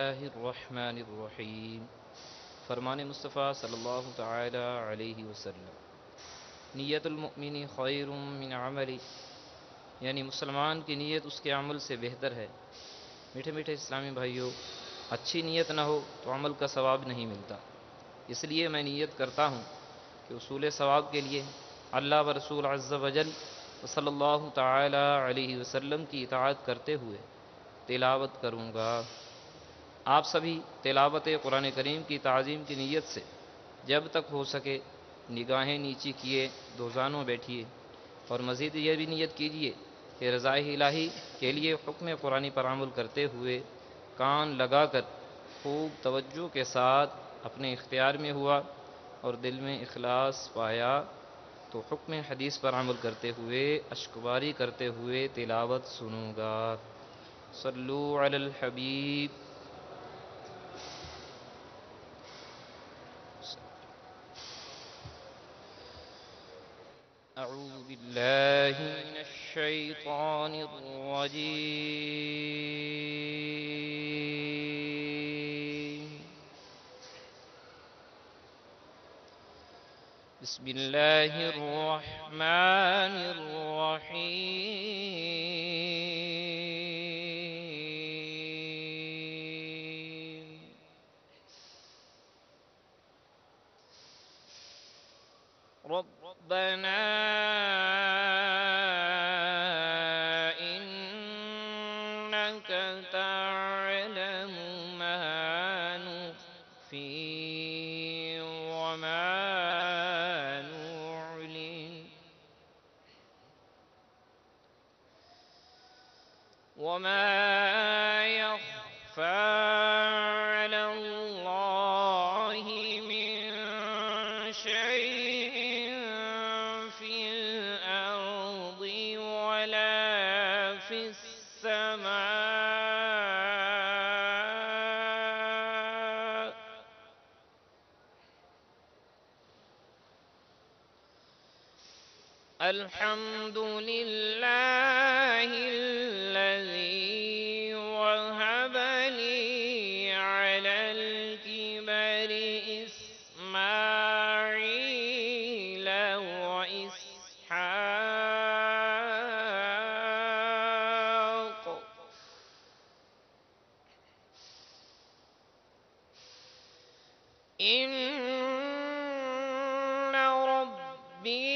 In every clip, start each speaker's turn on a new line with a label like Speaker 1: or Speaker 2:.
Speaker 1: اللہ الرحمن الرحیم۔ فرمان مصطفیٰ صلی اللہ تعالی علیہ وسلم، نیت المؤمن خیر من عملی، یعنی مسلمان کی نیت اس کے عمل سے بہتر ہے۔ میٹھے میٹھے اسلامی بھائیوں، اچھی نیت نہ ہو تو عمل کا ثواب نہیں ملتا۔ اس لیے میں نیت کرتا ہوں کہ اصول ثواب کے لیے اللہ و رسول عز وجل صلی اللہ تعالی علیہ وسلم کی اطاعت کرتے ہوئے تلاوت کروں گا۔ آپ سبھی تلاوت قرآن کریم کی تعظیم کی نیت سے جب تک ہو سکے نگاہیں نیچی کیے دوزانوں بیٹھیے، اور مزید یہ بھی نیت کیجیے کہ رضائے الہی کے لیے حکم قرآن پر عمل کرتے ہوئے کان لگا کر خوب توجہ کے ساتھ اپنے اختیار میں ہوا اور دل میں اخلاص پایا تو حکم حدیث پر عمل کرتے ہوئے اشکباری کرتے ہوئے تلاوت سنوں گا۔ صلو علی الحبیب۔ اعوذ باللہ من الشیطان الرجیم، بسم اللہ الرحمن الرحیم۔ ربنا إنك تعلم ما نخفي وما نعلن وما يخفى على الله من شيء في الأرض ولا في السماء الحمد لله الذي وهب لي على الكبر إسماعيل وإسحاق إن ربي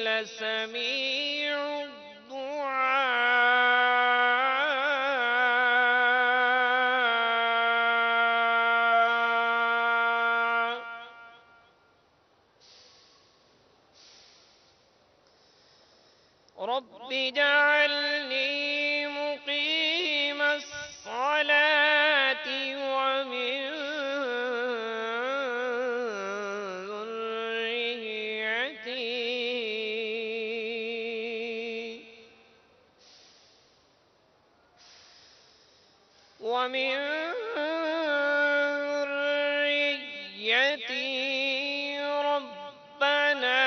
Speaker 1: لسميع الدعاء رب اجعلني مقيم الصلاة ومن ذريتي ربنا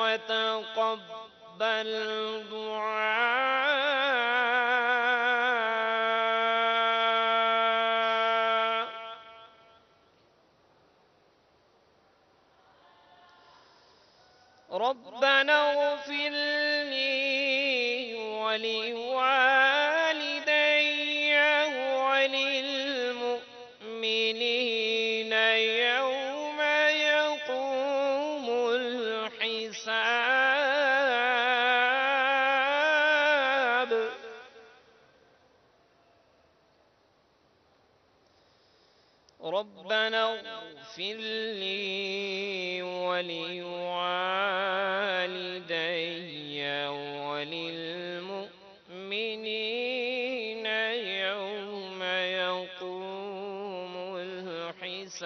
Speaker 1: وتقبل دعاء ربنا اغفر لي ولوالدي وللمؤمنين يوم يقوم الحساب ربنا اغفر لي ولوالدي وللمؤمنين يوم يقوم الحساب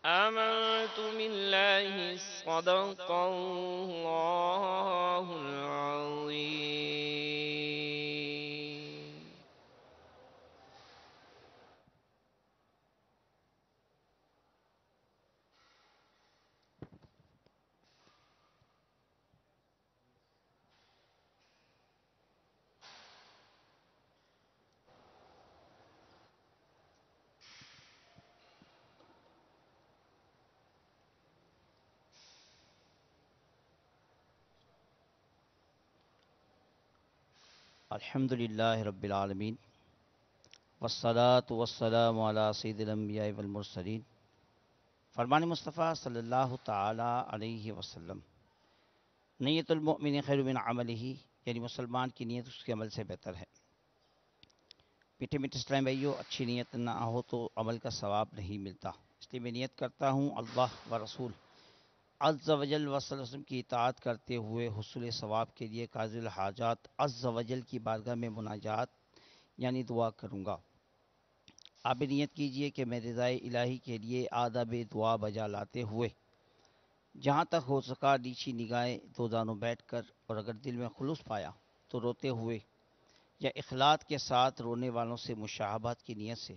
Speaker 1: آمنت بالله صدق الله العظيم۔
Speaker 2: الحمد للہ رب العالمین والصلاة والسلام علی سید الانبیاء والمرسلین فرمان مصطفیٰ صلی اللہ تعالی علیہ وسلم نیت المؤمن خیر من عملہ، یعنی مسلمان کی نیت اس کے عمل سے بہتر ہے۔ میٹھے میٹھے اسلام بھائیو، اچھی نیت نہ ہو تو عمل کا ثواب نہیں ملتا، اس لیے میں نیت کرتا ہوں اللہ و رسول عز و جل و صلی اللہ علیہ وسلم کی اطاعت کرتے ہوئے حصول ثواب کے لیے قاضی الحاجات عز و جل کی بارگاہ میں مناجات یعنی دعا کروں گا۔ آپ بھی نیت کیجئے کہ میں رضائے الہی کے لیے آداب دعا بجا لاتے ہوئے جہاں تک ہو سکا نیچی نگاہیں دو دانوں بیٹھ کر، اور اگر دل میں خلوص پایا تو روتے ہوئے یا اخلاص کے ساتھ رونے والوں سے مشابہت کی نیت سے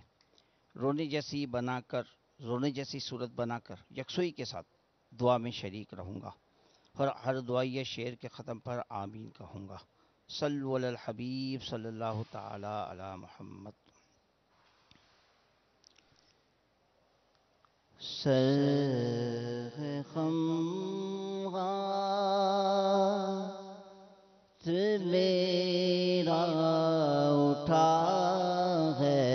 Speaker 2: رونے جیسی صورت بنا کر یکسوئی کے ساتھ دعا میں شریک رہوں گا، اور ہر دعائیہ شعر کے ختم پر آمین کہوں گا۔ صلو علی الحبیب صلی اللہ تعالی علی محمد۔ سر خمغات میرا اٹھا ہے،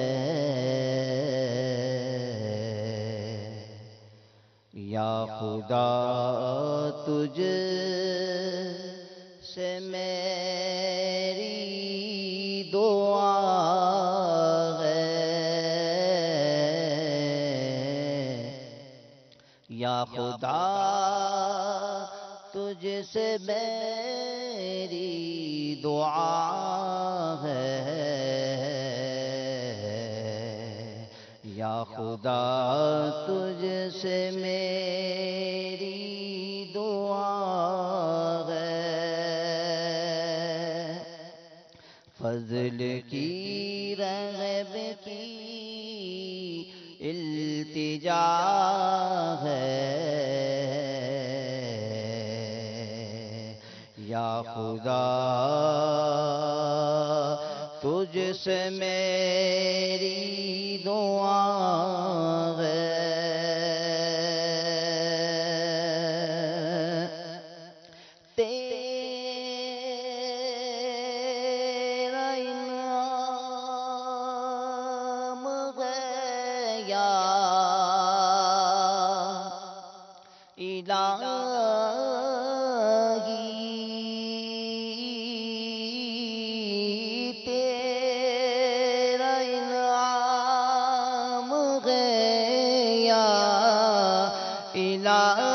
Speaker 2: یا خدا تجھ سے میری دعا ہے، یا خدا تجھ سے میری دعا ہے، یا خدا تجھ سے میری دعا ہے، فضل کی رغب کی التجا ہے، یا خدا تجھ سے میری دعا ہے، تیرا انعام ہے یا الہی، تیرا انعام ہے یا الہی،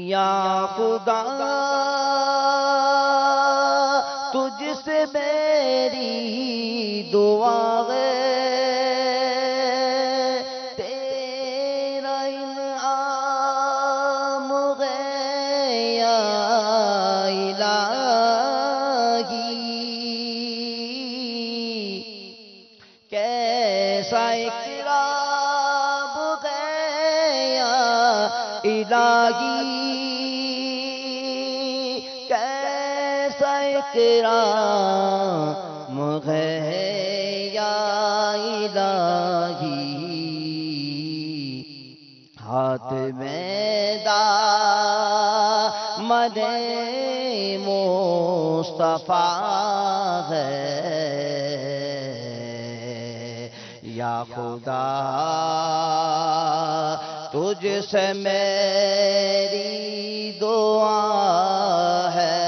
Speaker 2: یا خدا تجھ سے میری دعا ہے، تیرا انعام ہے یا الہی، کیسا اکرام ہے یا الہی، کیسا اکرام ہے یا الہی، ہاتھ میں دامن مصطفیٰ ہے، یا خدا تجھ سے میری دعا ہے،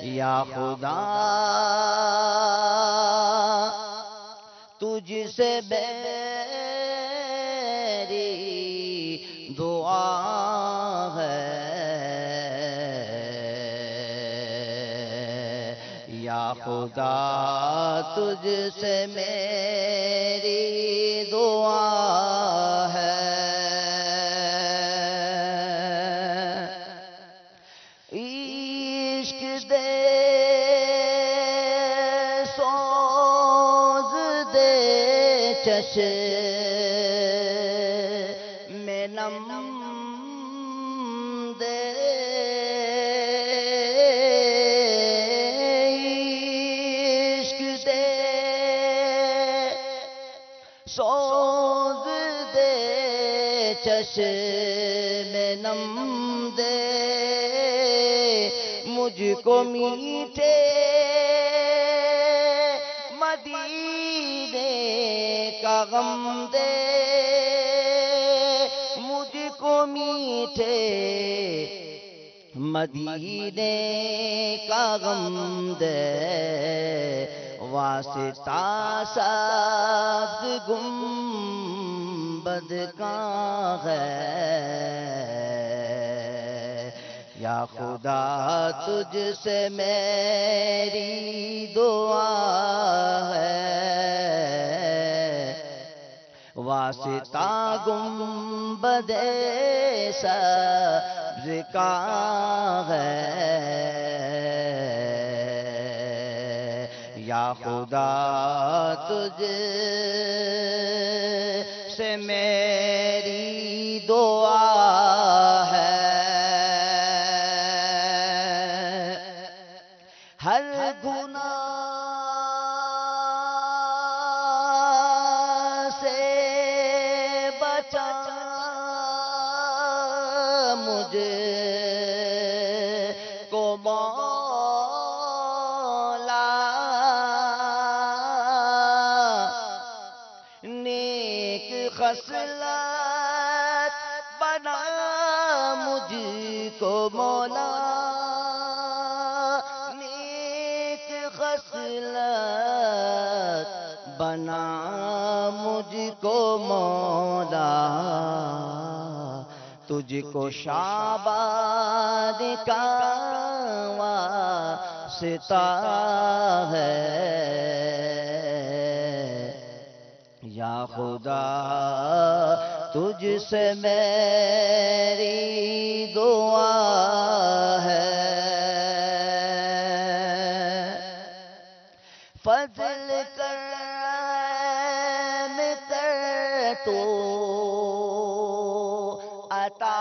Speaker 2: یا خدا تجھ سے میری دعا ہے، یا خدا تجھ سے میری دعا ہے، عشق دے سوز دے چشم نم دے، عشق دے سوز دے چشم نم دے مجھ کو میٹھے مدینے کا غم دے مجھ کو میٹھے مدینے کا غم دے واسطہ سبز گنبد کا ہے یا خدا تجھ سے میری دعا ہے واسطہ گنبد سبز کا ہے یا خدا تجھ سے میری دعا ہے ہر گناہ سے بچا مجھے کو خصلت بنا مجھ کو مولا نیک خصلت بنا مجھ کو مولا تجھ کو شعبان کا واسطہ ہے یا خدا تجھ سے میری دعا ہے فضل کرم کر تو عطا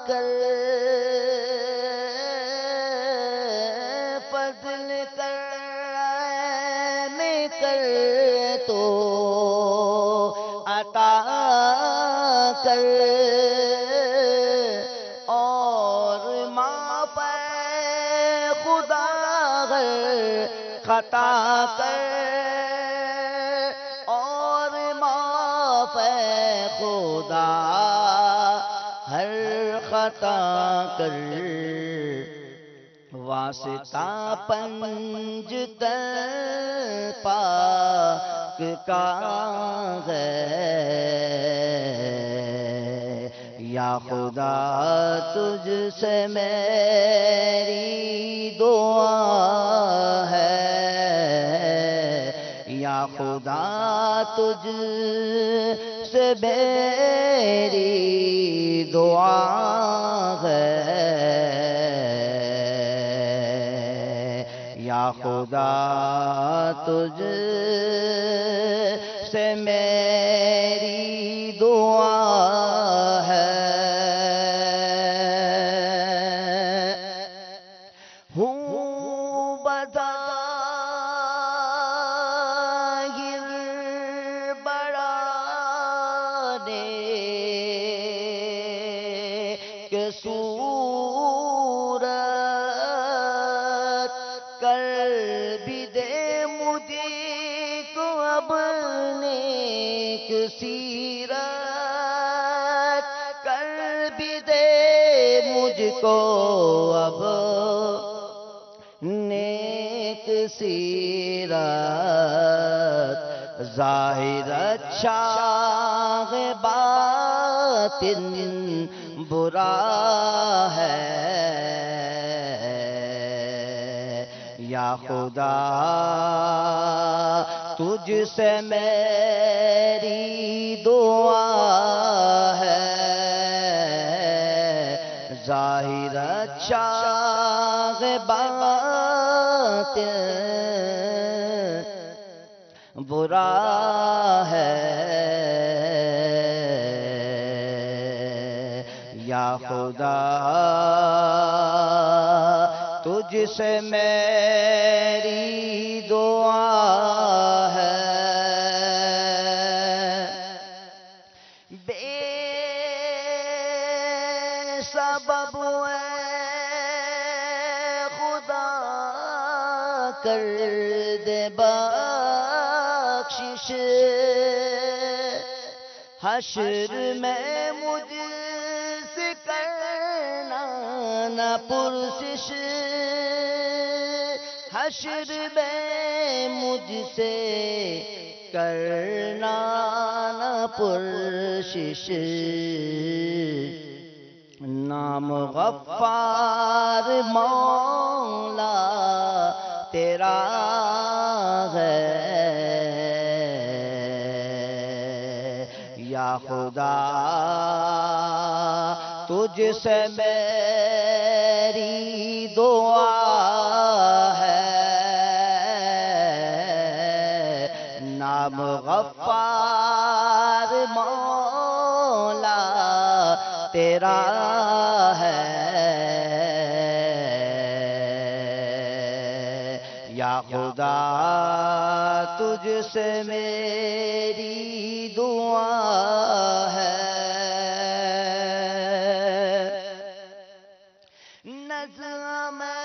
Speaker 2: کر فضل کرم کر تو عطا کر اور معاف خدا خطا کر اور معاف خدا ہر خطا کر واسطہ پنج پاک کا ہے یا خدا تجھ سے میری دعا ہے یا خدا تجھ سے میری دعا ہے یا خدا تجھ سے میری دعا ہے ہوں بظاہر بڑا نیک صورت کر بھی دے مجھے کو اب نیک سیرت کر بھی دے مجھ کو اب نیک سیرت ظاہر اچھا ہے باطن برا ہے یا خدا تجھ سے میری دعا ہے ظاہر اچھا ہے باطن برا ہے یا خدا تجھ سے میری دعا ہے سبب اے خدا کر دے بخشش، حشر میں مجھ سے کرنا نہ پرسش، حشر میں مجھ سے کرنا نہ پرسش، نام غفار مولا تیرا ہے، یا خدا تجھ سے میری دعا ہے، نام غفار مولا تیرا ہے، یا خدا تجھ سے میری دعا ہے، نظم میرا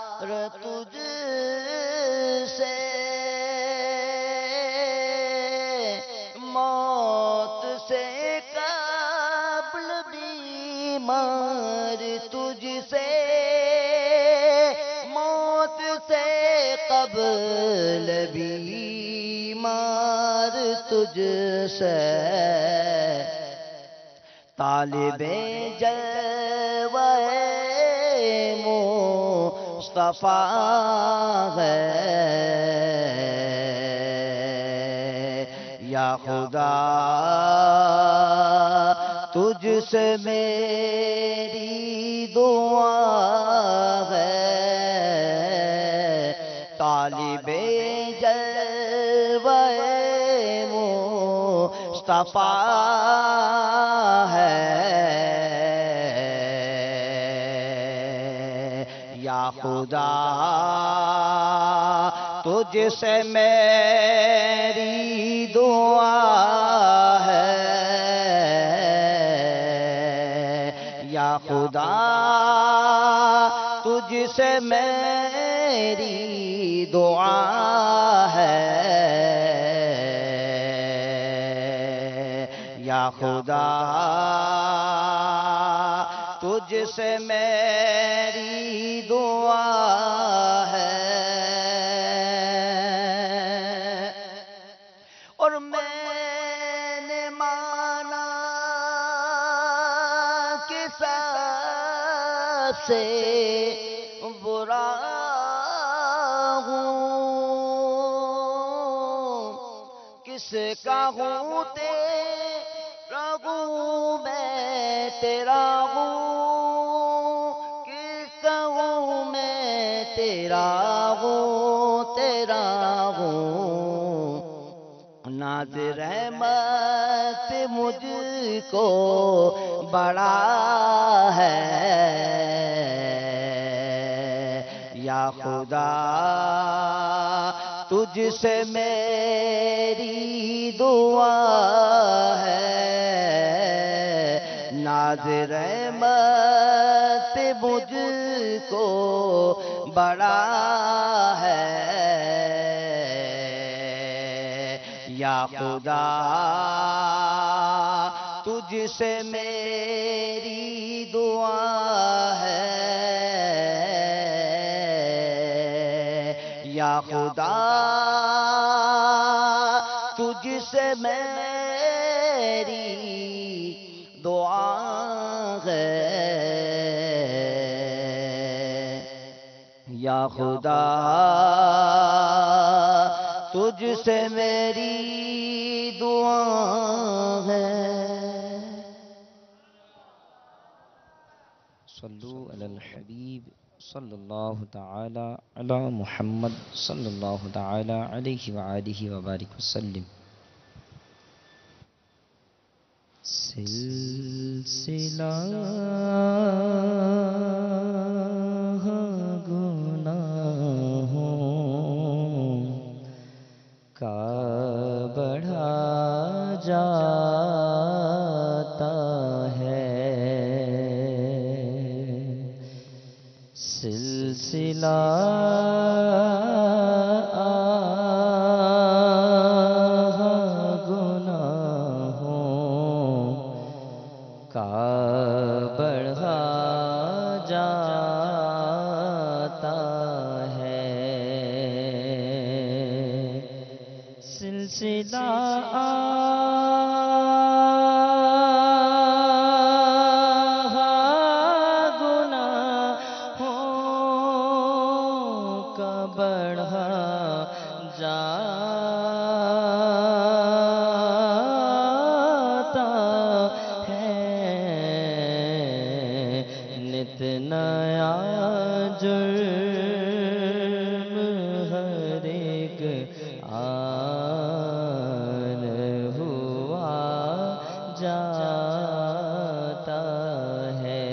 Speaker 2: بغفار تجھ سے، موت سے قبل بیمار تجھ سے، موت سے قبل بیمار تجھ سے، طالب جلوہ مصطفیٰ ہے، یا خدا تجھ سے میری دعا ہے، طالب جلوہ مصطفیٰ ہے، یا خدا تجھ سے میری دعا ہے، یا خدا تجھ سے میری دعا ہے، یا خدا تجھ سے میری دعا ہے، اور میں نے مانا کہ سب سے برا ہوں، کس کا ہوں تیرا ہوں میں تیرا ہوں، کس کا ہوں میں تیرا ہوں تیرا ہوں، ناز رحمت مجھ کو بڑا ہے، یا خدا تجھ سے میری دعا ہے، ناز رحمت مجھ کو بڑا ہے، یا خدا تجھ سے میری دعا ہے، یا خدا تجھ سے میری دعا ہے، یا خدا تجھ سے میری دعا ہے۔
Speaker 1: صلو علی الحبیب صلی اللہ تعالی علی محمد صلی اللہ تعالی علیہ وآلہ وبارک وسلم۔ سلسلہ گناہوں
Speaker 2: سلسلہ گناہوں کا بڑھا جاتا ہے، سلسلہ نیا جرم ہر ایک آن ہوا جاتا ہے،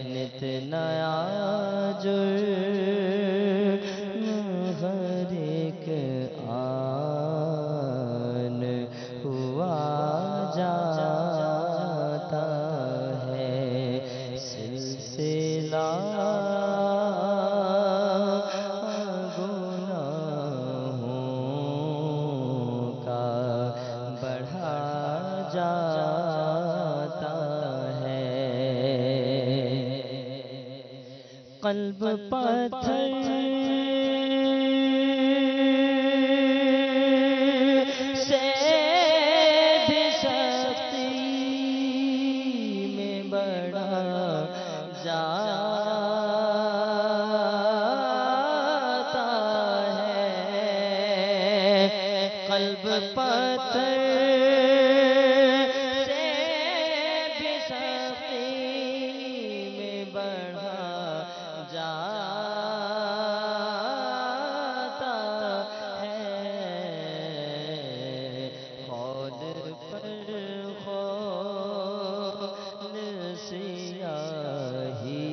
Speaker 2: نت نیا جرم ہر ایک آن ہوا جاتا ہے، سلسلہ گناہوں کا بڑھا جاتا ہے، قلب پتھر سے بھی سختی میں بڑھا جاتا ہے، قلب پتھر سے بھی سختی میں بڑھا جاتا ہے، خود پر خود سیاہی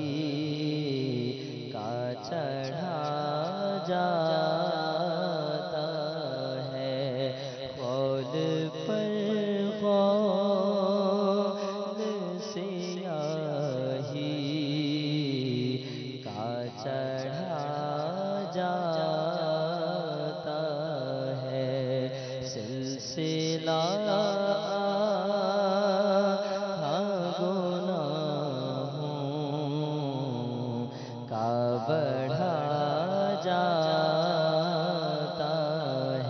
Speaker 2: کا چڑھا جاتا ہے، خود پر خود سیاہی کا چڑھا جاتا ہے، سلسلہ گناہوں کا بڑھا جاتا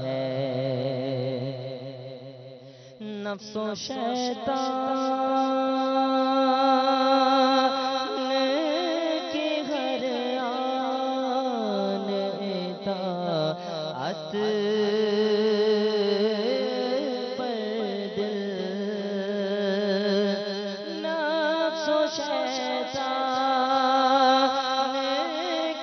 Speaker 2: ہے، نفس و شیطان کی ہر آن اطاعت پر دل، نفس و شیطان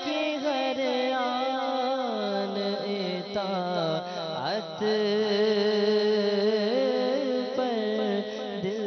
Speaker 2: کی ہر آن اطاعت پر دل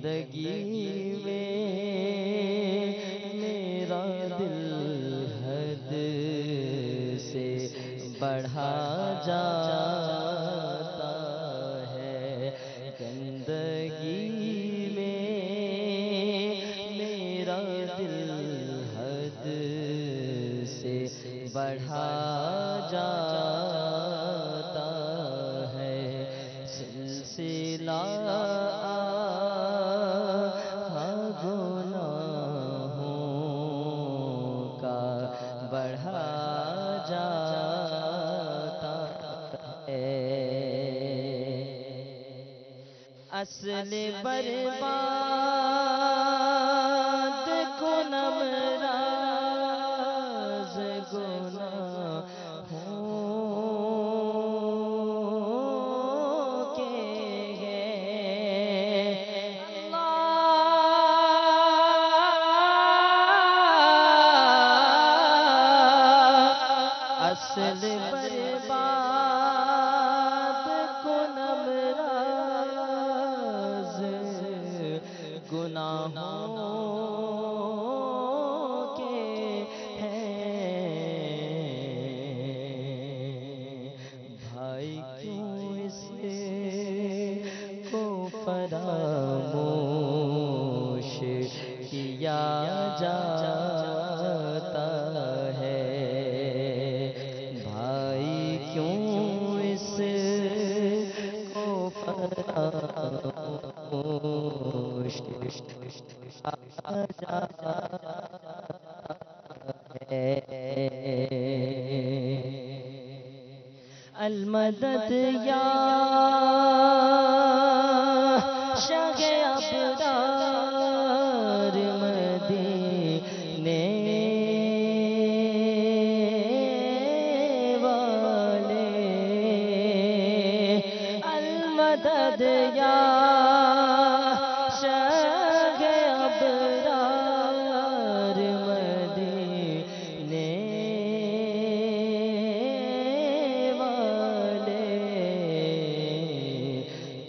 Speaker 2: گندگی میں میرا دل حد سے بڑھا جاتا ہے، گندگی میں میرا دل حد سے بڑھا جاتا ہے، سلسلہ گناہوں کا بڑھا جاتا ہے، اصل برباد کنم راز گناہوں کے ہیں، اصل برباد کنم راز گناہوں کے ہیں، بھائی کیوں اس کو فراموش کیا جاتا ہے، بھائی کیوں اس کو فراموش کیا جاتا ہے، المدد یا شاہ ابرار مدینے والے، المدد یا شاہ ابرار مدینے والے،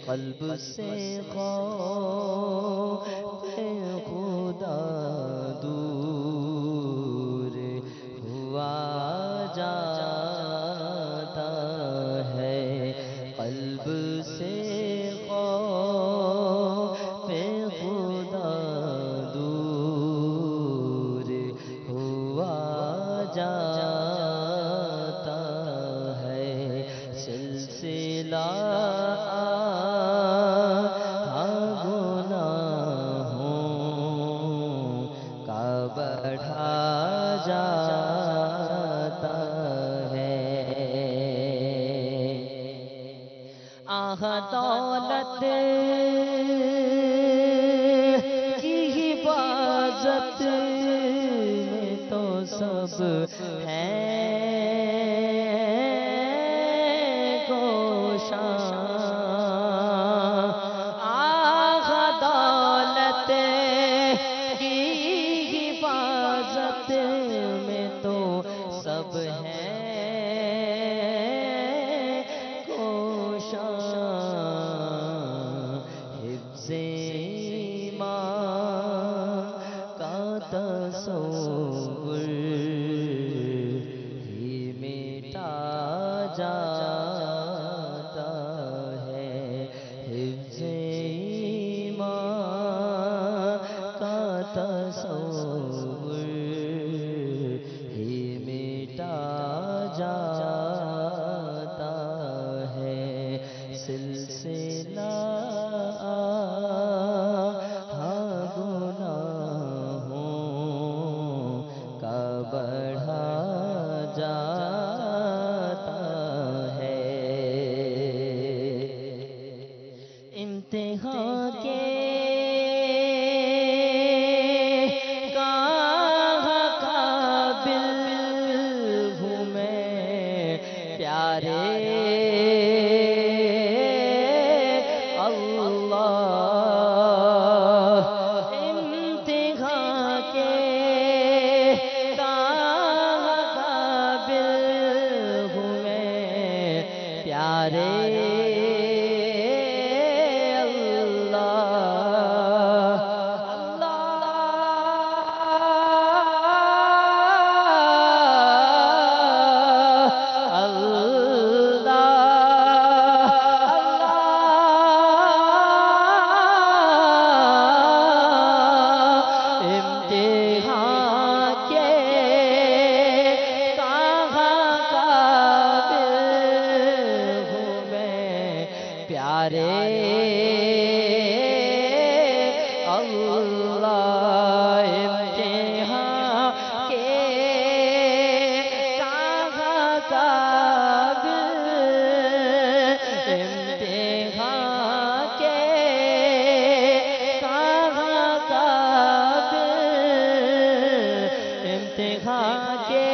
Speaker 2: قلب سے خوف خدا دور ہوا جاتا ہے، قلب سے خوف خدا دور ہوا جاتا ہے، سلسلہ گناہوں کا بڑھا جاتا ہے، آہ دولت کی حفاظت میں تو سب ہیں کوشاں، آہ دولت کی حفاظت میں تو سب ہیں کوشاں، حفظ ایمان کا تصور ہی مٹا جاتا ہے، حفظ ایمان کا تصور ہی مٹا جاتا ہے، سلسلہ گناہوں کا بڑھا جاتا ہے، امتحان کے قابل ہوں میں پیارے اللہ، امتحان کے قابل ہوں میں پیارے اللہ، اللہ امتحان کے کہاں قابل، امتحان کے کہاں قابل، امتحان کے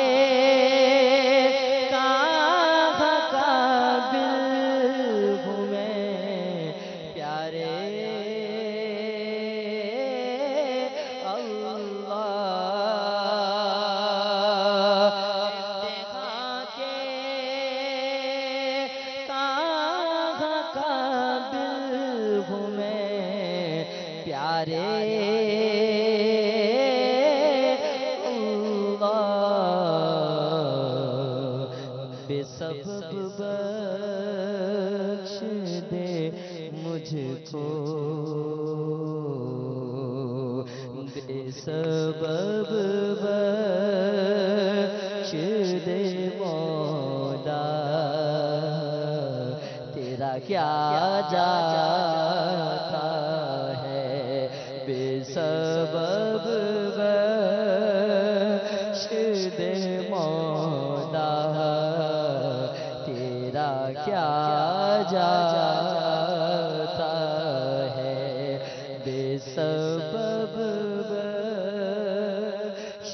Speaker 2: کہاں قابل ہوں میں پیارے بے سبب بخش دے مجھ کو، بے سبب بخش دے مولا، تیرا کیا جاتا ہے، بے سبب بخش دے مولا، تیرا کیا جاتا ہے، بے سبب بخش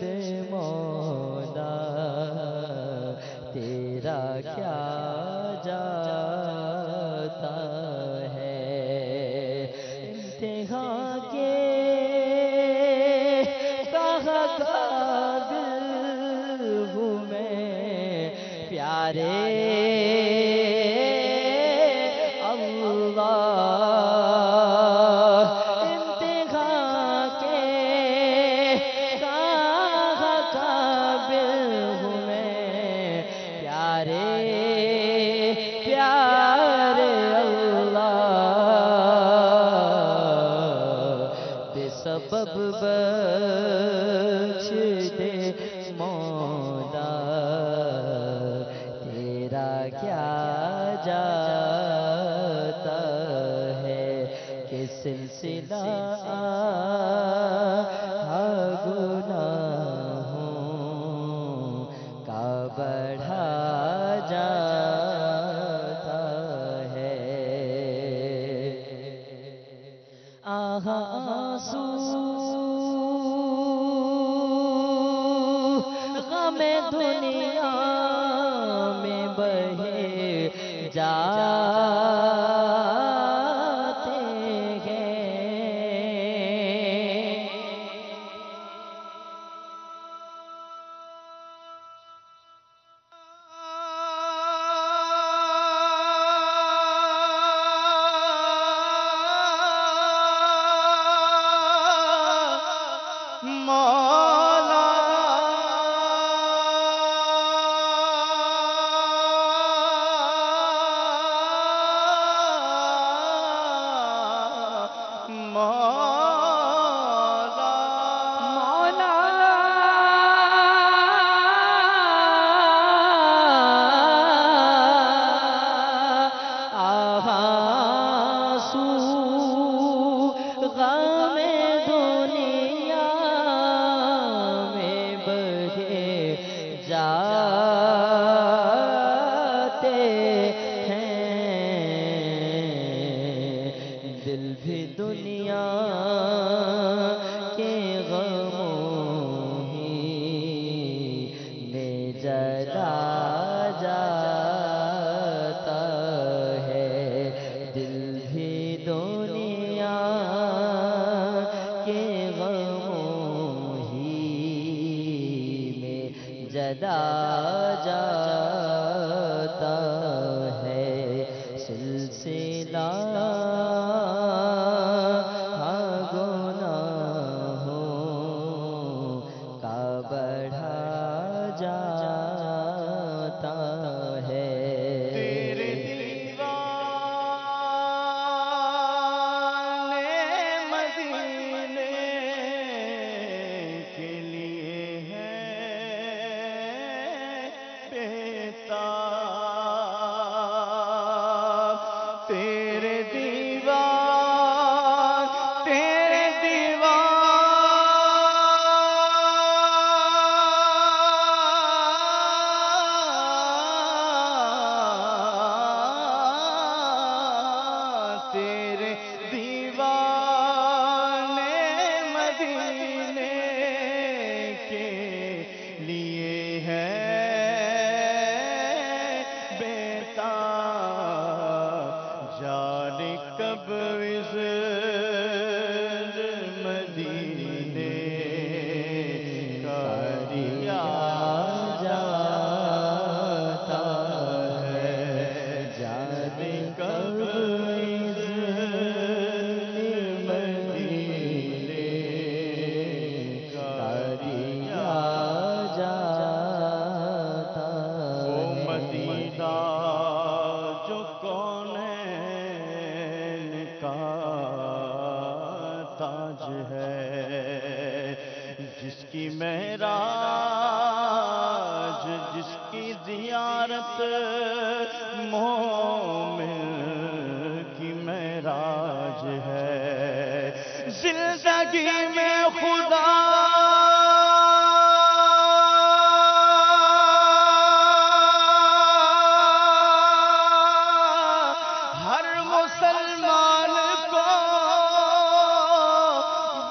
Speaker 2: دے مولا، تیرا کیا جاتا ہے، امتحان کے کہاں قابل ہوں میں پیارے اللہ، امتحان کے کہاں قابل ہوں میں پیارے پیارے اللہ، بے سبب بخش دے مولا، تیرا کیا جاتا ہے، کہ سلسلہ گناہوں کا بڑھا جاتا ہے، آنسو غم دنیا میں بہے جاتے ہیں، مولا مولا آنسو غم دنیا میں بہے جاتے ہیں، دل بھی دنیا کے غموں ہی میں جلا جاتا ہے، دل بھی دنیا کے غموں ہی میں جلا جاتا ہے، سلسلہ گناہوں کا بڑھا جاتا ہے، تیرے دیوانے مدینے کے لیے ہیں
Speaker 3: کب اس مدینے کا دیا جاتا ہے، جانے کب اس مدینے کا دیا جاتا ہے۔ وہ مدینہ جو کونین کا تاج ہے، جس کی معراج، جس کی زیارت مومن کی معراج ہے، زندگی میں خدا ہر مسلمان کو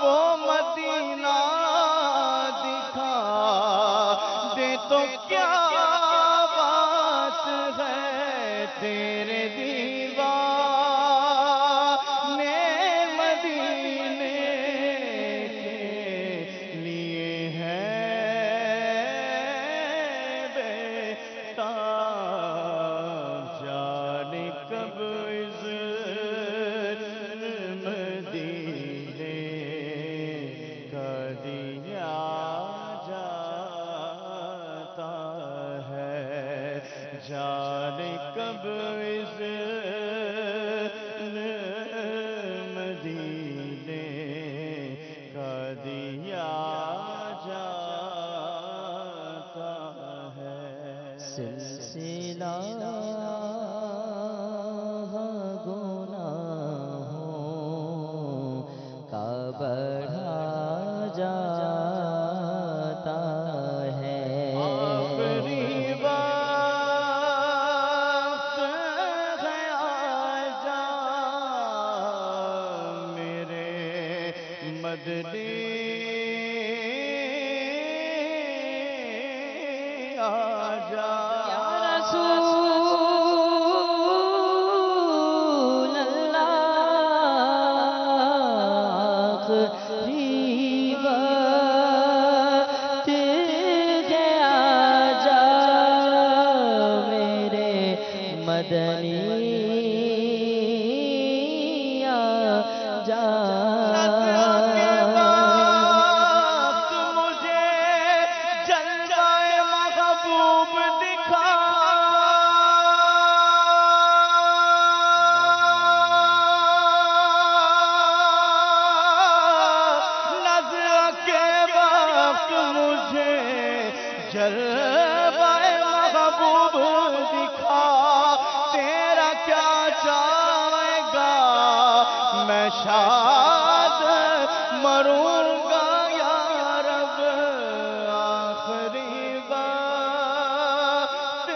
Speaker 3: وہ مدینہ دکھا دے تو کیا بات ہے، تیرے دیوانے مدینے کے لیے ہیں بےتاب، جانے کب اس مدینے کا دیا جاتا ہے، جانے کب اس مدینے کا دیا جاتا ہے۔ سلسلہ گناہوں کا بڑھا جاتا ہے، آخری وقت ہے آجا میرے مدنی، آجا یا رسول اللہ، آخری وقت ہے آجا میرے مدنی، آجا مجھے جلوہ محبوب دکھا، نظر کے وقت مجھے جلوہ محبوب دکھا، تیرا کیا چاہے گا میں شاد مروں گا یا رب، آخری وقت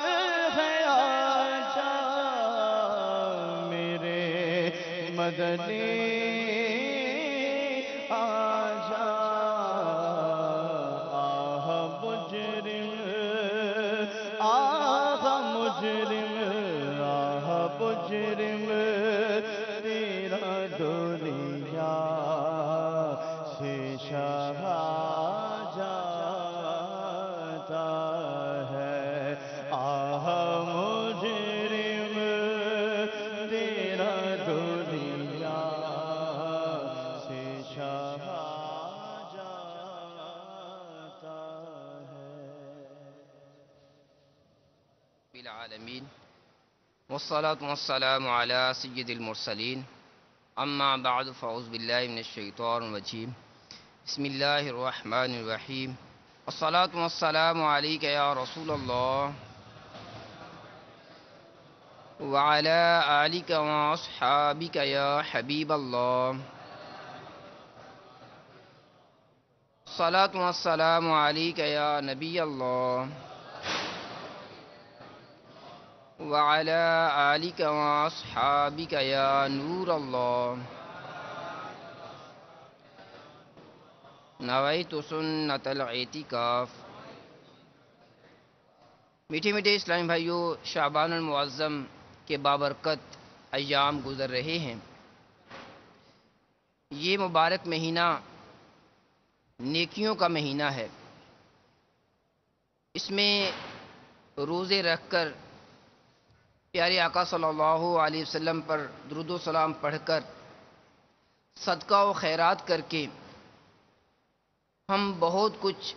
Speaker 3: ہے آجا میرے مدنی، آجا آہ مجرم، آہ مجرم، آہ مجرم، تیرا دنیا سے شہا جاتا ہے، آہ مجرم، تیرا دنیا سے شہا جاتا ہے۔
Speaker 1: بالعالمین والصلاة والسلام على سید المرسلین، اما بعد فاعوذ باللہ من الشیطان الرجیم، بسم اللہ الرحمن الرحیم، والصلاة والسلام علیک یا رسول اللہ وعلى آلک واصحابک یا حبیب اللہ، الصلاة والسلام علیک یا نبی اللہ وعلى آلك وأصحابك يا نور الله، نویت سنت الاعتکاف۔ میٹھے میٹھے اسلامی بھائیوں، شعبان المعظم کے بابرکت
Speaker 4: ایام گزر رہے ہیں۔ یہ مبارک مہینہ نیکیوں کا مہینہ ہے۔ اس میں روزے رکھ کر پیارے آقا صلی اللہ علیہ وسلم پر درود و سلام پڑھ کر صدقہ و خیرات کر کے ہم بہت کچھ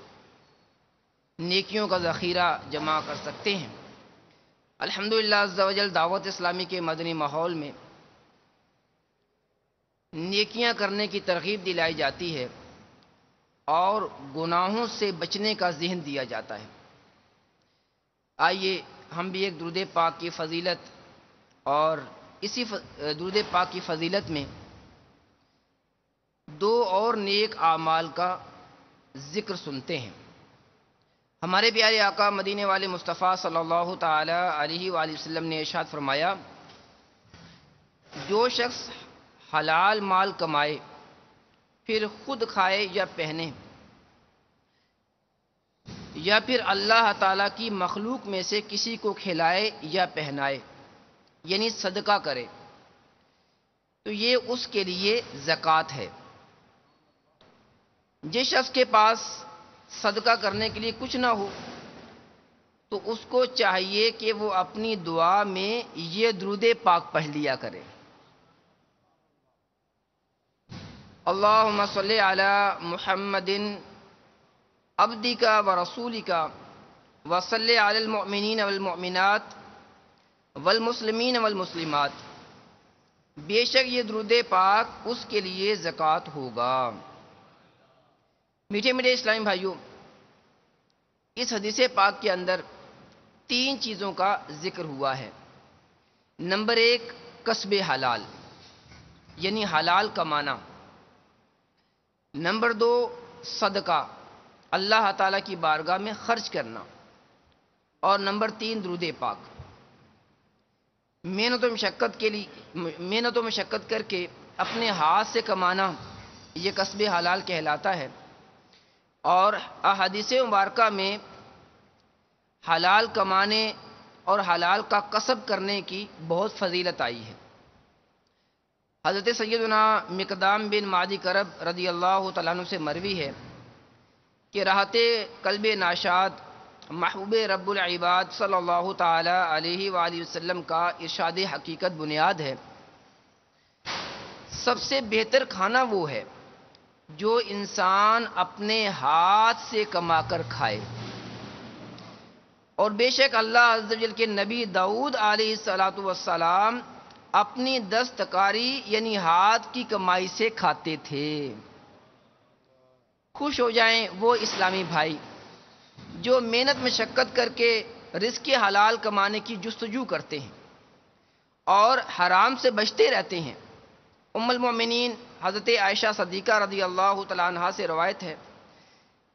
Speaker 4: نیکیوں کا ذخیرہ جمع کر سکتے ہیں۔ الحمدللہ عز و جل دعوت اسلامی کے مدنی ماحول میں نیکیاں کرنے کی ترغیب دلائی جاتی ہے اور گناہوں سے بچنے کا ذہن دیا جاتا ہے۔ آئیے ہم بھی ایک درود پاک کی فضیلت اور اسی درود پاک کی فضیلت میں دو اور نیک اعمال کا ذکر سنتے ہیں۔ ہمارے پیارے آقا مدینے والے مصطفیٰ صلی اللہ تعالی علیہ وآلہ وسلم نے ارشاد فرمایا، جو شخص حلال مال کمائے پھر خود کھائے یا پہنے، یا پھر اللہ تعالیٰ کی مخلوق میں سے کسی کو کھلائے یا پہنائے، یعنی صدقہ کرے، تو یہ اس کے لیے زکوٰۃ ہے۔ جس شخص کے پاس صدقہ کرنے کے لیے کچھ نہ ہو تو اس کو چاہیے کہ وہ اپنی دعا میں یہ درود پاک پڑھ لیا کرے، اللہم صلی علی محمد عبدک و رسولک وصلی علی المؤمنین والمؤمنات والمسلمین والمسلمات، بے شک یہ درود پاک اس کے لیے زکوٰۃ ہوگا۔ میٹھے میٹھے اسلامی بھائیوں، اس حدیث پاک کے اندر تین چیزوں کا ذکر ہوا ہے۔ نمبر ایک، کسب حلال یعنی حلال کمانا۔ نمبر دو، صدقہ اللہ تعالیٰ کی بارگاہ میں خرچ کرنا۔ اور نمبر تین، درود پاک۔ محنت و مشقت کر کے اپنے ہاتھ سے کمانا یہ کسب حلال کہلاتا ہے، اور احادیث مبارکہ میں حلال کمانے اور حلال کا کسب کرنے کی بہت فضیلت آئی ہے۔ حضرت سیدنا مقدام بن معدی کرب رضی اللہ تعالیٰ عنہ سے مروی ہے کہ راحت قلب ناشاد محبوب رب العباد صلی اللہ تعالی علیہ وآلہ وسلم کا ارشاد حقیقت بنیاد ہے، سب سے بہتر کھانا وہ ہے جو انسان اپنے ہاتھ سے کما کر کھائے، اور بے شک اللہ عز و جل کے نبی داؤد علیہ السلام اپنی دستکاری یعنی ہاتھ کی کمائی سے کھاتے تھے۔ خوش ہو جائیں وہ اسلامی بھائی جو محنت مشقت کر کے رزق حلال کمانے کی جستجو کرتے ہیں اور حرام سے بچتے رہتے ہیں۔ ام المؤمنین حضرت عائشہ صدیقہ رضی اللہ تعالیٰ عنہا سے روایت ہے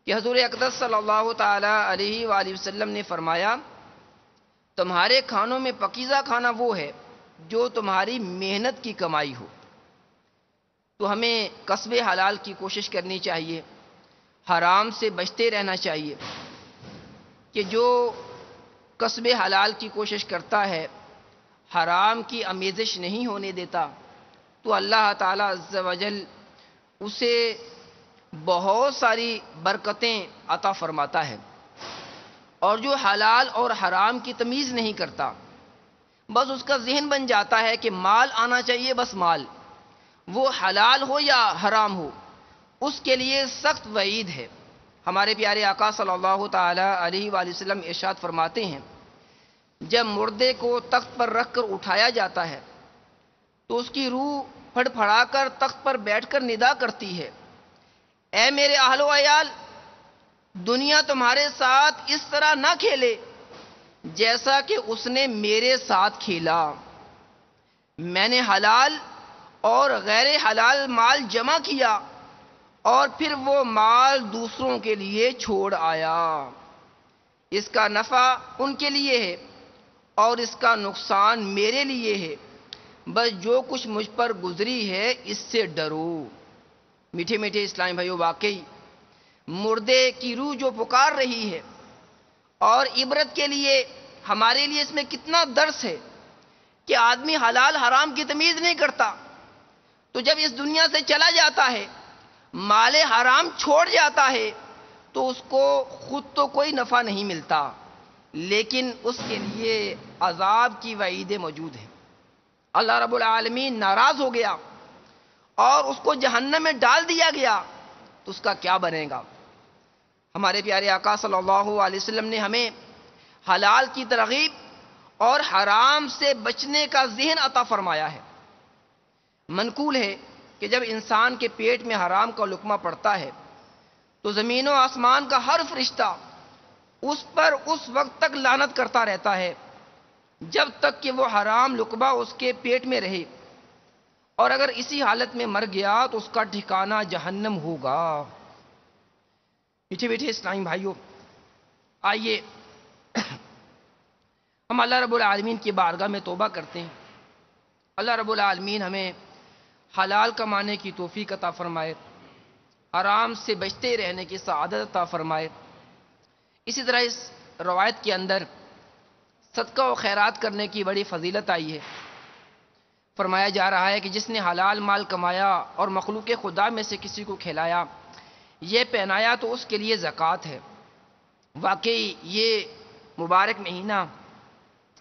Speaker 4: کہ حضور اقدس صلی اللہ تعالی علیہ وآلہ وسلم نے فرمایا، تمہارے کھانوں میں پاکیزہ کھانا وہ ہے جو تمہاری محنت کی کمائی ہو۔ تو ہمیں کسب حلال کی کوشش کرنی چاہیے، حرام سے بچتے رہنا چاہیے، کہ جو کسب حلال کی کوشش کرتا ہے، حرام کی آمیزش نہیں ہونے دیتا، تو اللہ تعالیٰ عز و جل اسے بہت ساری برکتیں عطا فرماتا ہے۔ اور جو حلال اور حرام کی تمیز نہیں کرتا، بس اس کا ذہن بن جاتا ہے کہ مال آنا چاہیے، بس مال، وہ حلال ہو یا حرام ہو، اس کے لیے سخت وعید ہے۔ ہمارے پیارے آقا صلی اللہ تعالی علیہ وآلہ وسلم ارشاد فرماتے ہیں، جب مردے کو تخت پر رکھ کر اٹھایا جاتا ہے تو اس کی روح پھڑ پھڑا کر تخت پر بیٹھ کر ندا کرتی ہے، اے میرے اہل و عیال، دنیا تمہارے ساتھ اس طرح نہ کھیلے جیسا کہ اس نے میرے ساتھ کھیلا۔ میں نے حلال اور غیر حلال مال جمع کیا اور پھر وہ مال دوسروں کے لیے چھوڑ آیا، اس کا نفع ان کے لیے ہے اور اس کا نقصان میرے لیے ہے، بس جو کچھ مجھ پر گزری ہے اس سے ڈرو۔ میٹھے میٹھے اسلامی بھائیو، واقعی مردے کی روح جو پکار رہی ہے، اور عبرت کے لیے ہمارے لیے اس میں کتنا درس ہے کہ آدمی حلال حرام کی تمیز نہیں کرتا، تو جب اس دنیا سے چلا جاتا ہے، مال حرام چھوڑ جاتا ہے، تو اس کو خود تو کوئی نفع نہیں ملتا، لیکن اس کے لیے عذاب کی وعیدیں موجود ہیں۔ اللہ رب العالمین ناراض ہو گیا اور اس کو جہنم میں ڈال دیا گیا، تو اس کا کیا بنے گا؟ ہمارے پیارے آقا صلی اللہ علیہ وسلم نے ہمیں حلال کی ترغیب اور حرام سے بچنے کا ذہن عطا فرمایا ہے۔ منقول ہے کہ جب انسان کے پیٹ میں حرام کا لقمہ پڑتا ہے تو زمین و آسمان کا ہر فرشتہ اس پر اس وقت تک لعنت کرتا رہتا ہے جب تک کہ وہ حرام لقمہ اس کے پیٹ میں رہے، اور اگر اسی حالت میں مر گیا تو اس کا ٹھکانہ جہنم ہوگا۔ میٹھے میٹھے اسلامی بھائیوں، آئیے ہم اللہ رب العالمین کی بارگاہ میں توبہ کرتے ہیں۔ اللہ رب العالمین ہمیں حلال کمانے کی توفیق عطا فرمائے، حرام سے بچتے رہنے کی سعادت عطا فرمائے۔ اسی طرح اس روایت کے اندر صدقہ و خیرات کرنے کی بڑی فضیلت آئی ہے۔ فرمایا جا رہا ہے کہ جس نے حلال مال کمایا اور مخلوق خدا میں سے کسی کو کھلایا، یہ پہنایا، تو اس کے لیے زکوٰۃ ہے۔ واقعی یہ مبارک مہینہ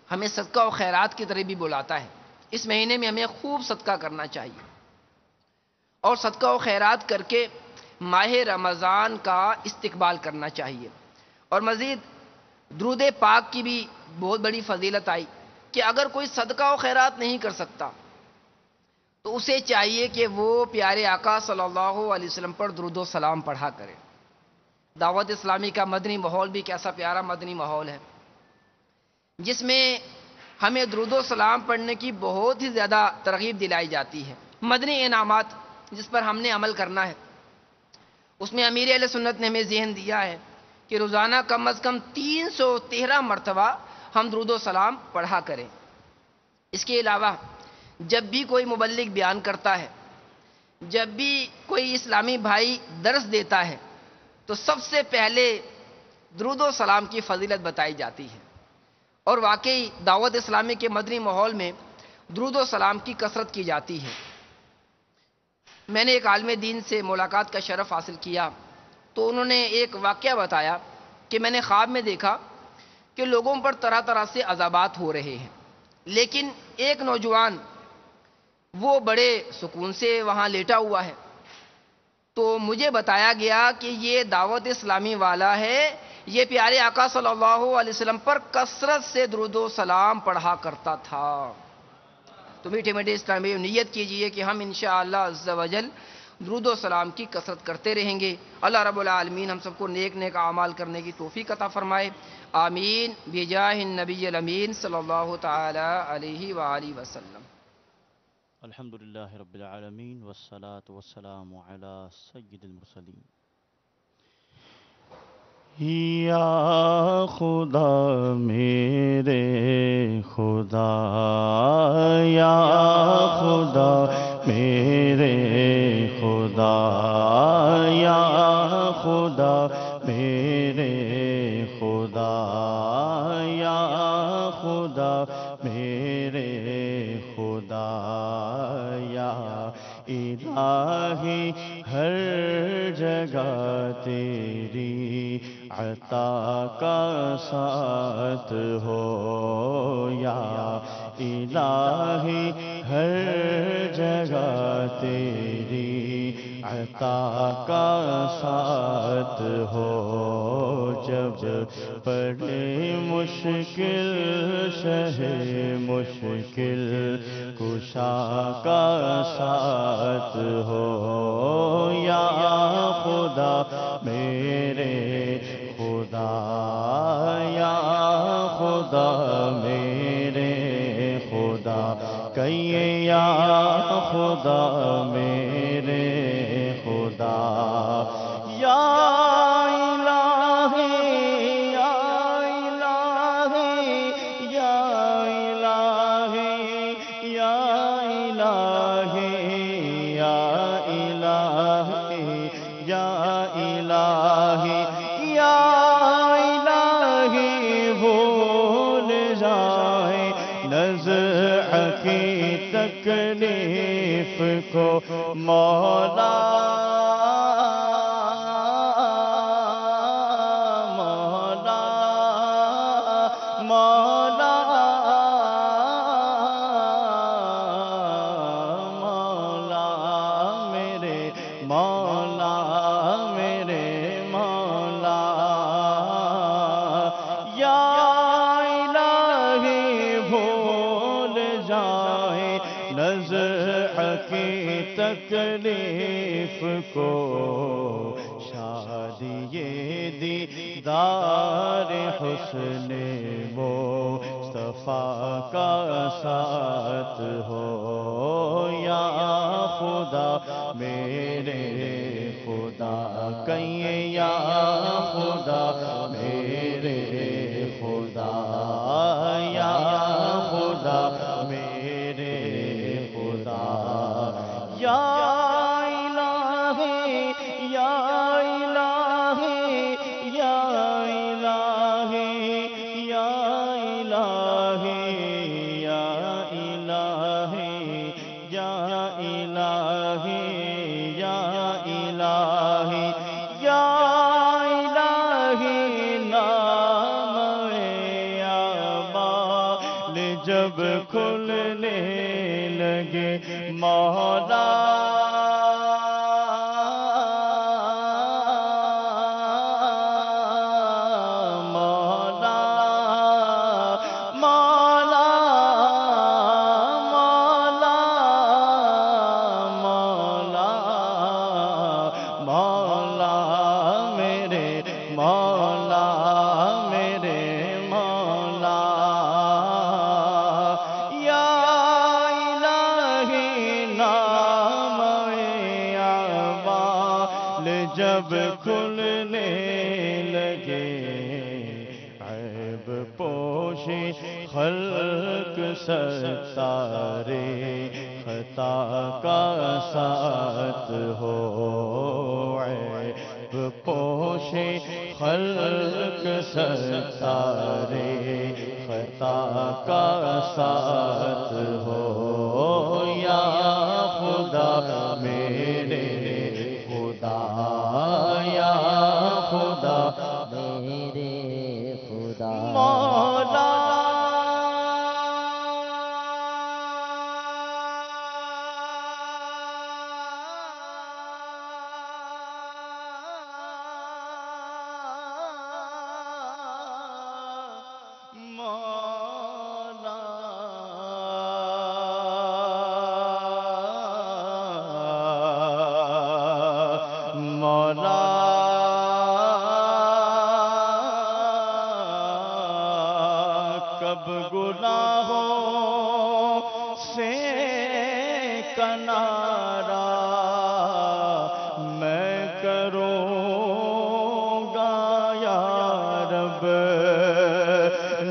Speaker 4: ہمیں صدقہ و خیرات کی طرف بھی بلاتا ہے۔ اس مہینے میں ہمیں خوب صدقہ کرنا چاہیے اور صدقہ و خیرات کر کے ماہ رمضان کا استقبال کرنا چاہیے۔ اور مزید درود پاک کی بھی بہت بڑی فضیلت آئی کہ اگر کوئی صدقہ و خیرات نہیں کر سکتا تو اسے چاہیے کہ وہ پیارے آقا صلی اللہ علیہ وسلم پر درود و سلام پڑھا کرے۔ دعوت اسلامی کا مدنی ماحول بھی کیسا پیارا مدنی ماحول ہے، جس میں ہمیں درود و سلام پڑھنے کی بہت ہی زیادہ ترغیب دلائی جاتی ہے۔ مدنی انعامات جس پر ہم نے عمل کرنا ہے، اس میں امیر اہل سنت نے ہمیں ذہن دیا ہے کہ روزانہ کم از کم 313 مرتبہ ہم درود و سلام پڑھا کریں۔ اس کے علاوہ جب بھی کوئی مبلغ بیان کرتا ہے، جب بھی کوئی اسلامی بھائی درس دیتا ہے، تو سب سے پہلے درود و سلام کی فضیلت بتائی جاتی ہے۔ اور واقعی دعوت اسلامی کے مدنی ماحول میں درود و سلام کی کثرت کی جاتی ہے۔ میں نے ایک عالم دین سے ملاقات کا شرف حاصل کیا، تو انہوں نے ایک واقعہ بتایا کہ میں نے خواب میں دیکھا کہ لوگوں پر طرح طرح سے عذابات ہو رہے ہیں، لیکن ایک نوجوان وہ بڑے سکون سے وہاں لیٹا ہوا ہے۔ تو مجھے بتایا گیا کہ یہ دعوت اسلامی والا ہے، یہ پیارے آقا صلی اللہ علیہ وسلم پر کثرت سے درود و سلام پڑھا کرتا تھا۔ تو میٹھے میٹھے اسلامی نیت کیجئے کہ ہم انشاءاللہ عز و جل درود و سلام کی کثرت کرتے رہیں گے۔ اللہ رب العالمین ہم سب کو نیک نیک اعمال کرنے کی توفیق عطا فرمائے، آمین بجاہ النبی الامین صلی اللہ تعالی علیہ وآلہ وسلم۔
Speaker 2: الحمدللہ رب العالمین والصلاة والسلام علی سید المرسلین۔
Speaker 3: یا خدا میرے خدا، یا خدا میرے خدا، یا خدا میرے خدا، یا خدا میرے خدا، یا الہی ہر جگہ تیری عطا کا ساتھ ہو، یا الہی ہر جگہ تیری عطا کا ساتھ ہو۔ جب پڑے مشکل شہ مشکل کشا کا ساتھ ہو، یا خدا میرے خدا، یا خدا میرے خدا، کہیے یا خدا میرے خدا، یا الہی یا الہی یا الہی یا الہی یا الہی یا الہی یا الہی، بھول جائے نزع کو مولا مولا مولا مولا میرے مولا میرے مولا یا الہی بھول جائے نزع کی تکلیف کو شادی دیدار حسن مصطفیٰ کا ساتھ ہو یا خدا میرے خدا کہیں یا خدا میرے خدا یا خدا میرے خدا یا الہی یا الہی یا الہی یا الہی یا الہی یا الہی یا الہی یا الہی نام اعمال جب کھلنے لگے مولا مولا مولا مولا مولا مولا میرے مولا میرے مولا یا الہی نام اعمال جب کھلنے لگے عیب پوشی خلق ستارے خطا کا ساتھ ہو عیب پوشی خلق ستارے خطا کا ساتھ ہو یا خدا میرے خدا یا خدا
Speaker 5: میرے خدا
Speaker 3: مولا مولا مولا کب گناہوں سے کنارہ میں کروں گا یا رب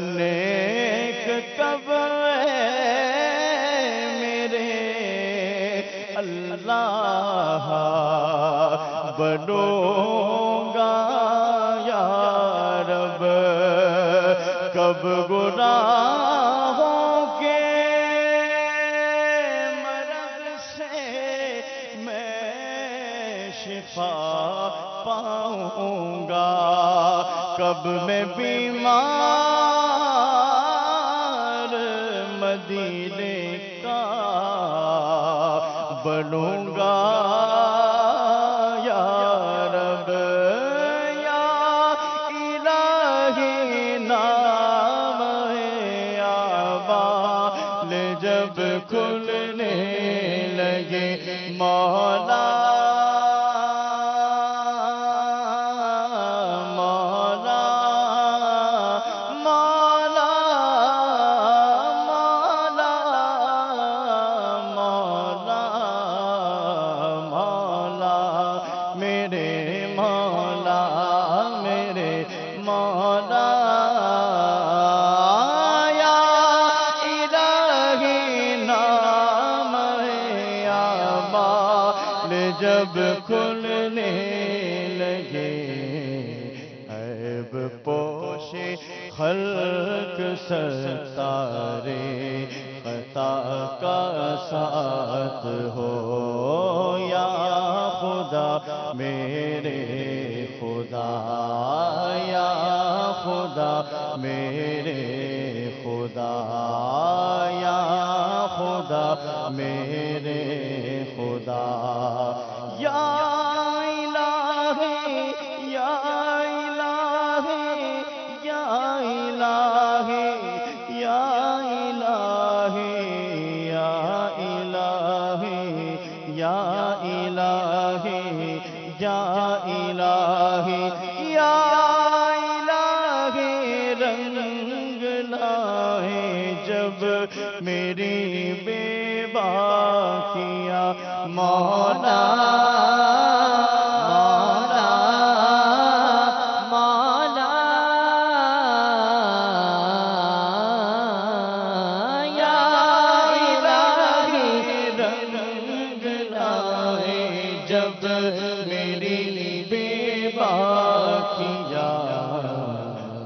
Speaker 3: نیک کب میرے اللہ بنوں گا یا رب کب گناہوں کے مرض سے میں شفا پاؤں گا کب میں بیمار مدینے کا بنوں گا یا رب یا الہی نام اعمال جب کھلنے لگے مولا مولا مولا مولا مولا مولا میرے مولا میرے مولا یا الہی نام اعمال جب کھلنے لگے عیب پوشے خلق ستارے خطا کا ساتھ ہو یا خدا میرے خدا یا خدا میرے خدا یا خدا میرے خدا یا الہی یا الہی یا الہی یا الہی یا الہی یا الہی یا الہی یا الہی رنگ لائے جب میری بے باکیاں مولا
Speaker 5: مولا یا الہی
Speaker 3: رنگ لائے جب میری بے باکیاں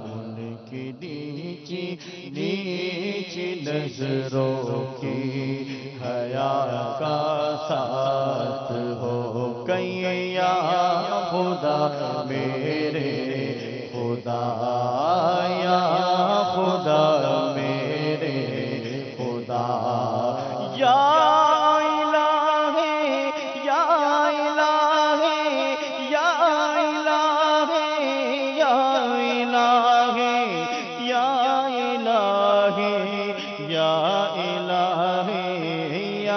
Speaker 3: ان کی نیچی نیچی نظروں کی حیا کا ساتھ ہو کہیں یا خدا میرے خدا یا خدا میرے خدا یا الہی یا الہی یا الہی یا الہی یا الہی یا الہی یا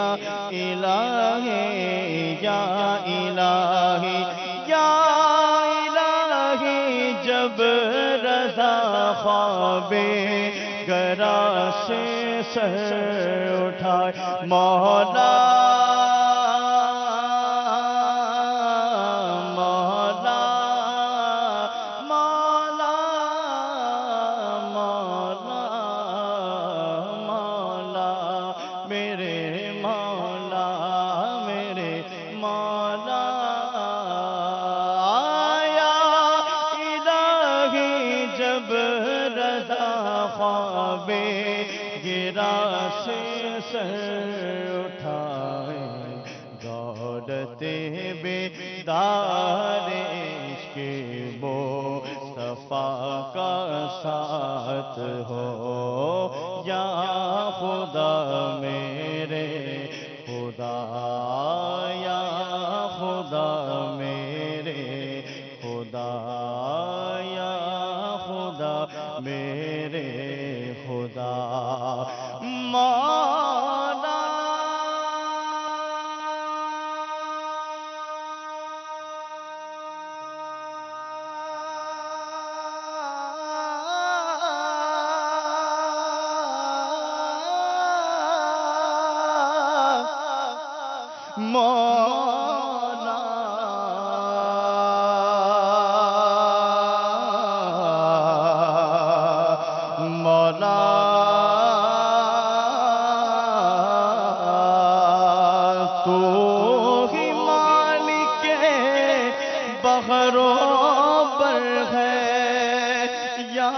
Speaker 3: الہی یا الہی یا الہی جب رضا خواب گرا سے سر اٹھائے مولا مولا مولا مولا مولا میرے مولا میرے مولا یا الہی جب رضا خواب گرا سے سر اٹھائے دولتے بیدار عشق مصطفیٰ کا ساتھ ہو یا خدا میرے خدا یا خدا میرے خدا یا خدا میرے خدا مولا مولا مولا تو ہی مالک بحر و بر ہے یا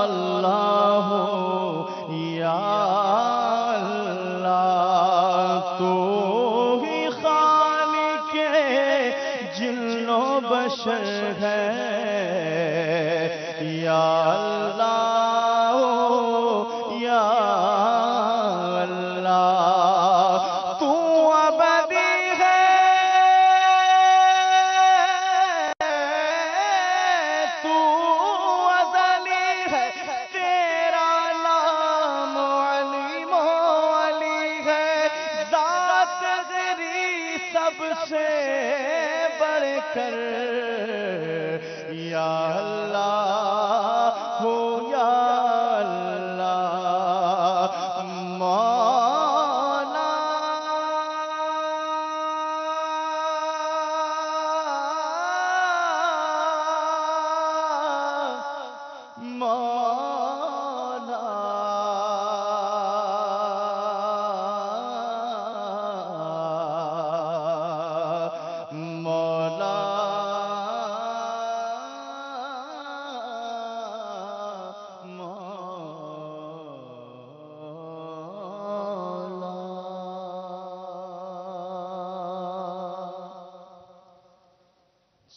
Speaker 3: اللہ یا اللہ تو ہی خالق جن و بشر ہے یا اللہ یا اللہ تو ابدی ہے تو ازلی ہے تیرا نام علیم و علی ہے ذات تیری سب سے بڑھ کر یا اللہ ہو یا اللہ مولا مولا مولا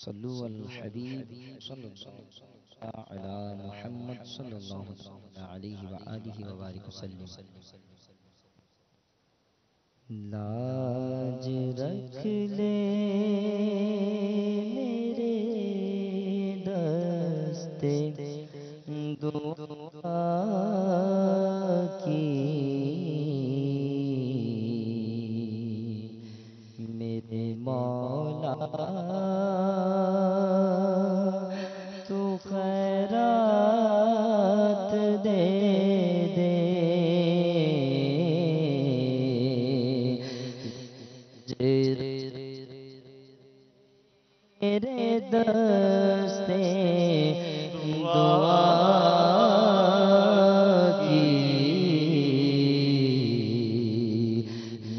Speaker 6: صلو علی الحبیب صلی اللہ علی محمد صلی اللہ علیہ وآلہ وبارک وسلم.
Speaker 5: لاج رکھ لے میرے دستے دعا کی، میرے مولا تو خیرات دے دے، میرے دستے دعا کی،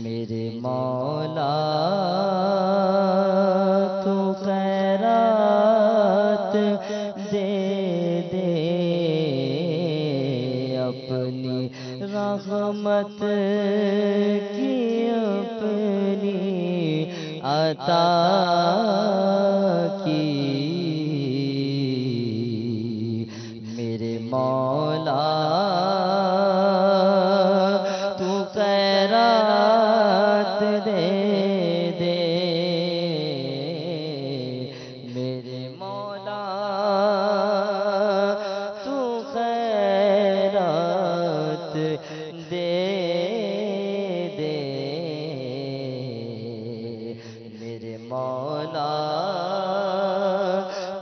Speaker 5: میرے مولا تو خیرات دے دے، اپنی رحمت کی اپنی عطا کی، میرے مولا تو خیرات دے دے، میرے مولا تو خیرات دے دے، میرے مولا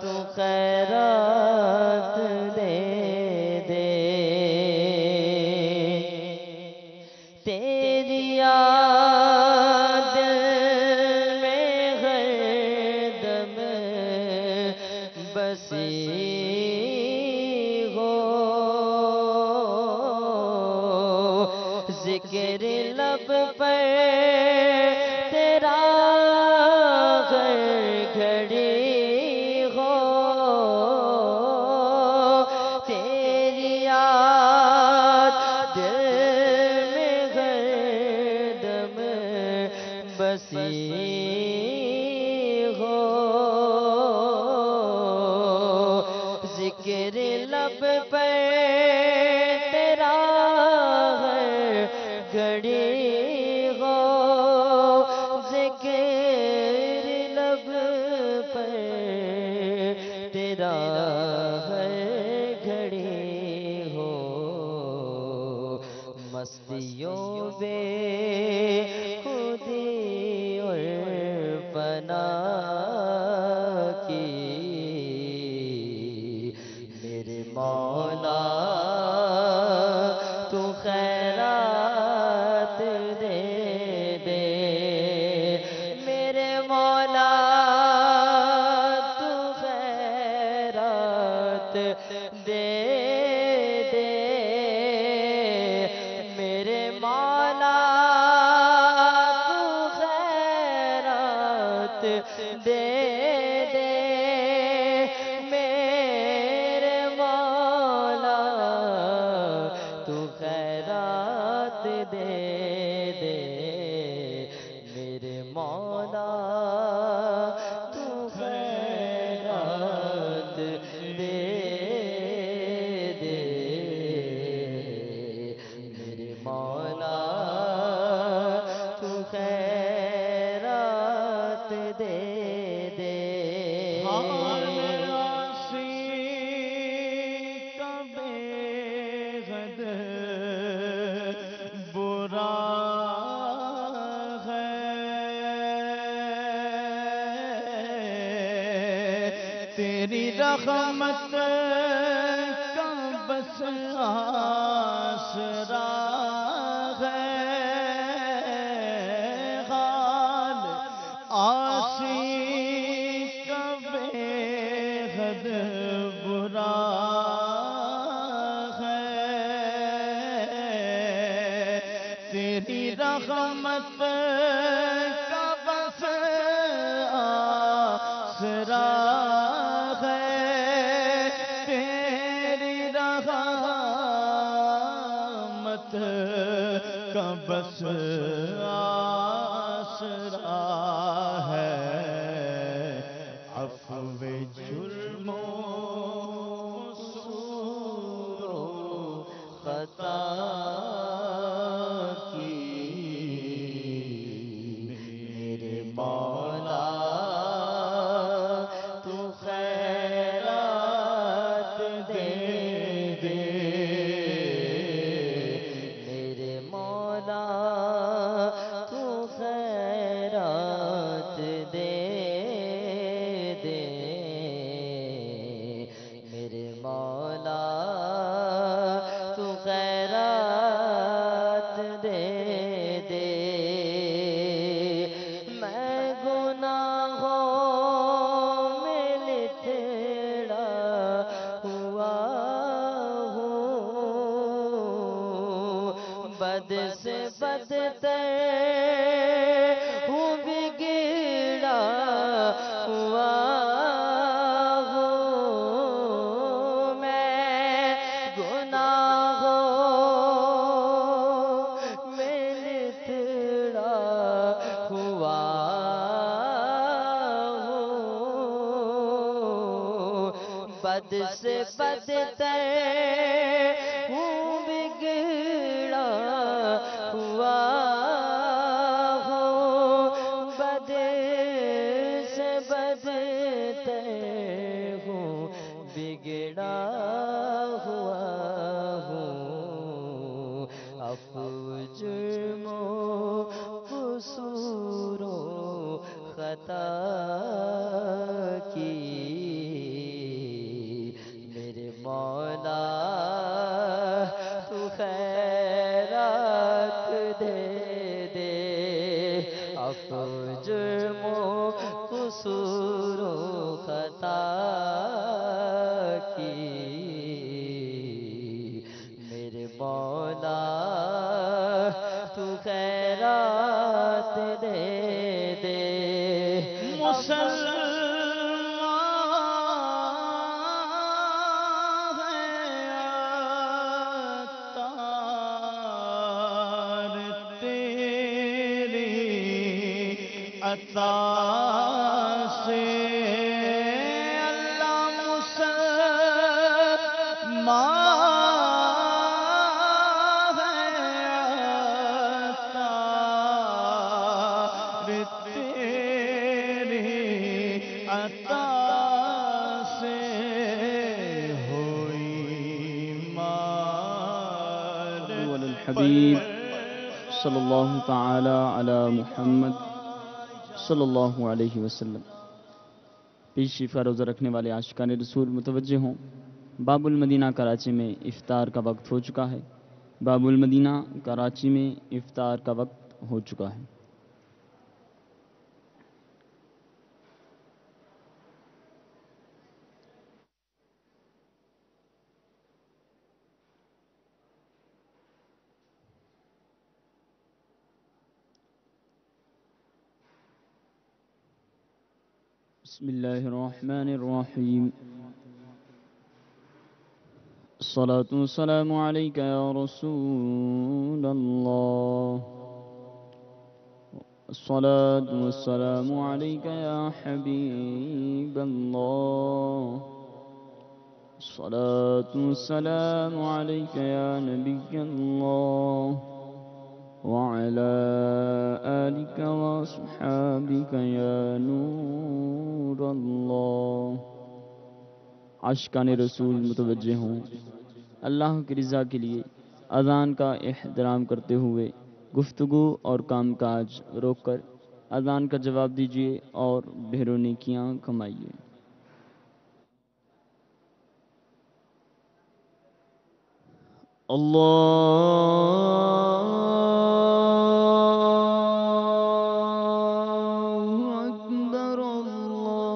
Speaker 5: تو خیرات دے دے، تیری یاد میں ہر دم بسی ہو، ذکر لب پر تیرا ہر گھڑی ہو، تیری یاد دل میں ہر دم بسی ہو، ذکر لب پر تیرا ہر گھڑی ہو، ذکر لب پر تیرا ہر گھڑی ہو، مستیوں بے خودی اور فنا کی، میرے مولا تو خیرات دے دے، میرے مولا تو خیرات دے دے، میرے مولا تو خیرات دے دے، میرے مولا تو خیرات دے دے، میرے مولا تو خیرات دے دے، میرے مولا تو خیرات دے دے،
Speaker 3: تیری رحمت کا بس آسرا ہے، حال آسی کا بے حد برا ہے، تیری رحمت کا بس آسرا کا بس آسرا ہے، عفو
Speaker 5: مولا تو خیرات دے دے میرے مولا تو خیرات دے دے میرے مولا تو خیرات دے دے میں گناہوں میں لتڑا ہوا ہوں بد سے بدتر ہوں بگڑا ہوا ہوں میں گناہوں میں لتڑا ہوا ہوں بد سے بدتر ہوں بگڑا ہوا ہوں بد سے بدتر ہوں بگڑا ہوا ہوں عفو جرم و قصور و خطا کی میرے مولا تو خیرات دے دے عفو جرم و قصور و خطا کی میرے مولا تو خیرات دے دے
Speaker 3: مسلمان عطار تیری عطا سے اللہ مسلمان عطار تیری عطا سے ہوئی مال
Speaker 7: علی الحبیب صلی اللہ تعالی علی محمد صلی اللہ علیہ وسلم. پیش شفا روزہ رکھنے والے عاشقان رسول متوجہ ہوں، باب المدینہ کراچی میں افطار کا وقت ہو چکا ہے. باب المدینہ کراچی میں افطار کا وقت ہو چکا ہے. بسم اللہ الرحمن الرحیم. الصلاة والسلام عليك يا رسول الله، الصلاة والسلام عليك يا حبيب الله، الصلاة والسلام عليك يا نبي الله، وعلى آلك وصحابك يا نور الله. عاشقان رسول متوجہ ہوں، اللہ کی رضا کے لیے اذان کا احترام کرتے ہوئے گفتگو اور کام کاج روک کر اذان کا جواب دیجیے اور ڈھیروں نیکیاں کمائیے. اللہ اکبر اللہ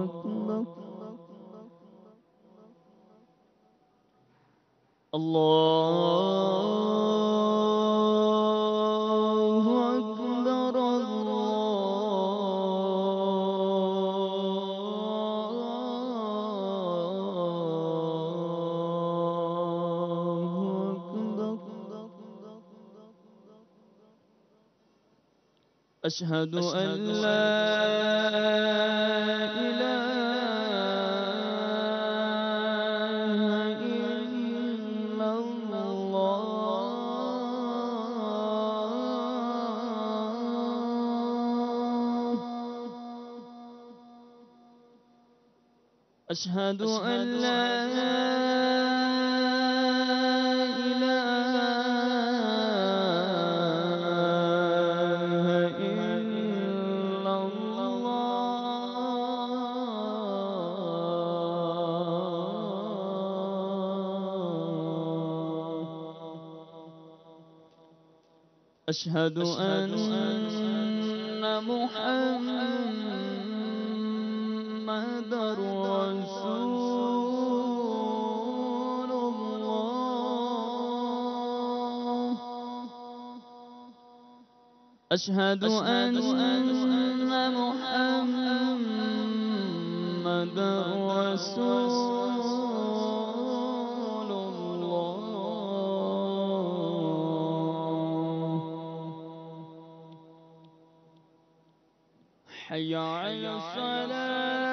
Speaker 7: اکبر اللہ اکبر أشهد أن لا أشهد أن لا إله إلا الله. أشهد أن محمد رسول الله. أشهد أن محمد رسول الله. حي على الصلاة.